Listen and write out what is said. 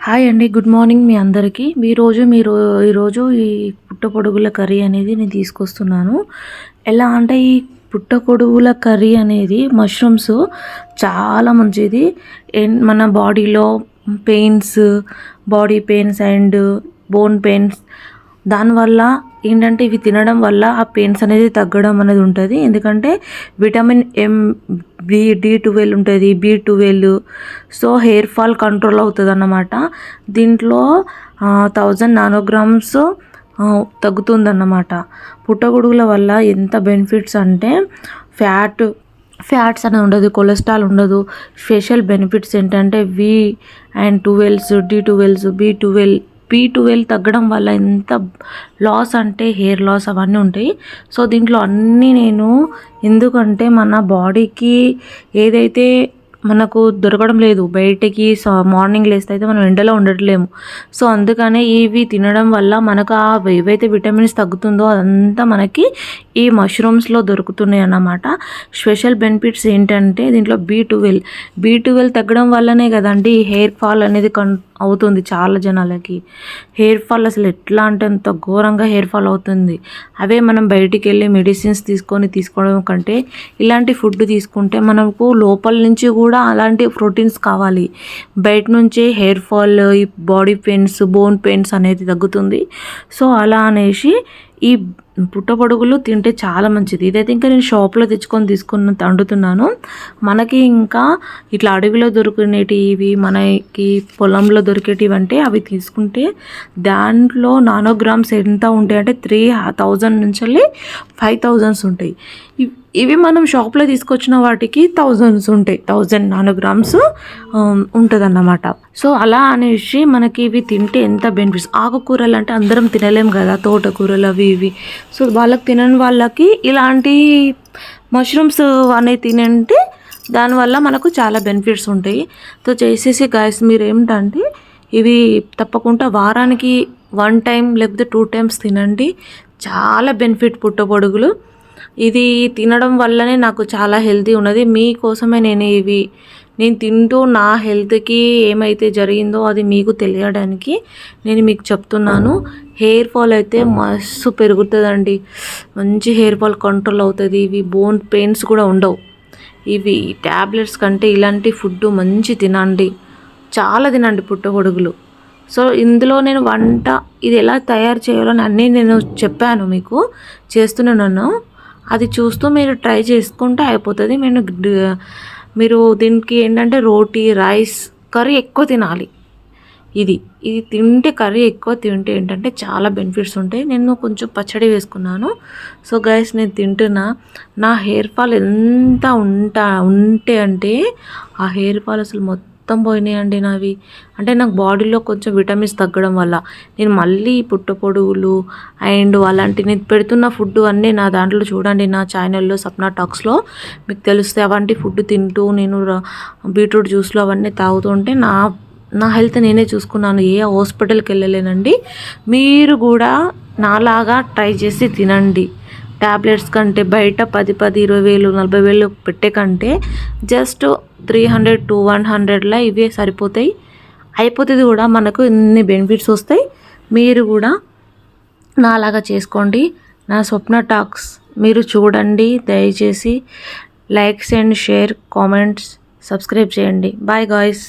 Hi అండి, good morning మీ అందరికీ. ఈరోజు ఈ పుట్టపొడుగుల కర్రీ అనేది నేను తీసుకొస్తున్నాను. ఎలా అంటే ఈ పుట్టపొడుగుల కర్రీ అనేది మష్రూమ్స్ చాలా మంచిది. మన బాడీలో body pains and bone pains దానివల్ల ఏంటంటే ఇవి తినడం వల్ల ఆ పెయిన్స్ అనేది తగ్గడం అనేది ఉంటుంది. ఎందుకంటే విటమిన్ D12 ఉంటుంది, B12. So hair fall control అవుతుంది అన్నమాట. దీంట్లో 1000 నానోగ్రామ్స్ తగ్గుతుందన్నమాట. పుట్టగొడుగుల వల్ల ఎంత బెనిఫిట్స్ అంటే ఫ్యాట్స్ అనేది ఉండదు, కొలెస్ట్రాల్ ఉండదు. స్పెషల్ బెనిఫిట్స్ ఏంటంటే V12, D12, B12 తగ్గడం వల్ల ఎంత లాస్ అంటే హెయిర్ లాస్ అవన్నీ ఉంటాయి. సో దీంట్లో అన్నీ నేను ఎందుకంటే మన బాడీకి ఏదైతే మనకు దొరకడం లేదు బయటికి, మార్నింగ్ లేస్తే అయితే మనం ఎండలో ఉండట్లేము. సో అందుకనే ఇవి తినడం వల్ల మనకు ఏవైతే విటమిన్స్ తగ్గుతుందో అదంతా మనకి ఈ మష్రూమ్స్లో దొరుకుతున్నాయి అన్నమాట. స్పెషల్ బెనిఫిట్స్ ఏంటంటే దీంట్లో B12 తగ్గడం వల్లనే కదండి హెయిర్ ఫాల్ అనేది అవుతుంది. చాలా జనాలకి హెయిర్ ఫాల్ అసలు ఎట్లా అంటే అంత ఘోరంగా హెయిర్ ఫాల్ అవుతుంది. అవే మనం బయటికి వెళ్ళి మెడిసిన్స్ తీసుకోవడం కంటే ఇలాంటి ఫుడ్ తీసుకుంటే మనకు లోపల నుంచి కూడా అలాంటి ప్రోటీన్స్ కావాలి. బయట నుంచి హెయిర్ ఫాల్, ఈ బాడీ పెయిన్స్, బోన్ పెయిన్స్ అనేది తగ్గుతుంది. సో అలా అనేసి ఈ పుట్టపొడుగులు తింటే చాలా మంచిది. ఇదైతే ఇంకా నేను షాప్లో తీసుకుని వండుతున్నాను. మనకి ఇంకా ఇట్లా అడవిలో దొరికినవి, మనకి పొలంలో దొరికేటివి అంటే అవి తీసుకుంటే దాంట్లో నానోగ్రామ్స్ ఎంత ఉంటాయి అంటే 3000 నుంచి 5000 ఉంటాయి. ఇవి మనం షాప్లో తీసుకొచ్చిన వాటికి 1000 ఉంటాయి, 1000 నానోగ్రామ్స్ ఉంటుంది అన్నమాట. సో అలా అనేసి మనకి ఇవి తింటే ఎంత బెనిఫిట్స్. ఆకుకూరలు అంటే అందరం తినలేం కదా, తోటకూరలు అవి ఇవి. సో వాళ్ళకి తినని వాళ్ళకి ఇలాంటి మష్రూమ్స్ అనేవి తినంటే దానివల్ల మనకు చాలా బెనిఫిట్స్ ఉంటాయి. సో చేసేసి గాయస్ మీరు ఏమిటంటే ఇవి తప్పకుండా వారానికి 1 టైం లేకపోతే 2 టైమ్స్ తినండి. చాలా బెనిఫిట్ పుట్టపొడుగులు. ఇది తినడం వల్లనే నాకు చాలా హెల్తీ ఉన్నది. మీకోసమే నేను తింటూ నా హెల్త్కి ఏమైతే జరిగిందో అది మీకు తెలియడానికి నేను మీకు చెప్తున్నాను. హెయిర్ ఫాల్ అయితే మస్తు పెరుగుతుందండి, మంచి హెయిర్ ఫాల్ కంట్రోల్ అవుతుంది. ఇవి బోన్ పెయిన్స్ కూడా ఉండవు. ఇవి ట్యాబ్లెట్స్ కంటే ఇలాంటి ఫుడ్ మంచి తినండి, చాలా తినండి పుట్టగొడుగులు. సో ఇందులో నేను వంట ఇది ఎలా తయారు చేయాలని అన్నీ నేను చెప్పాను, మీకు చేస్తున్నాను. అది చూస్తూ మీరు ట్రై చేసుకుంటే అయిపోతుంది. మీరు దీనికి ఏంటంటే రోటీ, రైస్, కర్రీ ఎక్కువ తినాలి. ఇది తింటే కర్రీ ఎక్కువ తింటే ఏంటంటే చాలా బెనిఫిట్స్ ఉంటాయి. నేను కొంచెం పచ్చడి వేసుకున్నాను. సో గైస్ నేను తింటున్నా. నా హెయిర్ ఫాల్ ఎంత ఉంటే అంటే ఆ హెయిర్ ఫాల్ అసలు మొత్తం పోయినాయండి నావి. అంటే నాకు బాడీలో కొంచెం విటమిన్స్ తగ్గడం వల్ల నేను మళ్ళీ పుట్టపొడుగులు అండ్ అలాంటి నేను పెడుతున్న ఫుడ్ అన్నీ నా దాంట్లో చూడండి, నా ఛానల్లో సప్నా టాక్స్లో మీకు తెలుస్తాయి. అవంటి ఫుడ్ తింటూ నేను బీట్రూట్ జ్యూస్లో అవన్నీ తాగుతుంటే నా హెల్త్ నేనే చూసుకున్నాను. ఏ హాస్పిటల్కి వెళ్ళలేనండి. మీరు కూడా నాలాగా ట్రై చేసి తినండి. ట్యాబ్లెట్స్ కంటే బయట 10,000, 20,000, 40,000 పెట్టే కంటే జస్ట్ 300 to 100లా ఇవే సరిపోతాయి. అయిపోతుంది కూడా, మనకు ఇన్ని బెనిఫిట్స్ వస్తాయి. మీరు కూడా నాలాగా చేసుకోండి. నా స్వప్న టాక్స్ మీరు చూడండి. దయచేసి likes and share, comments, subscribe చేయండి. Bye guys.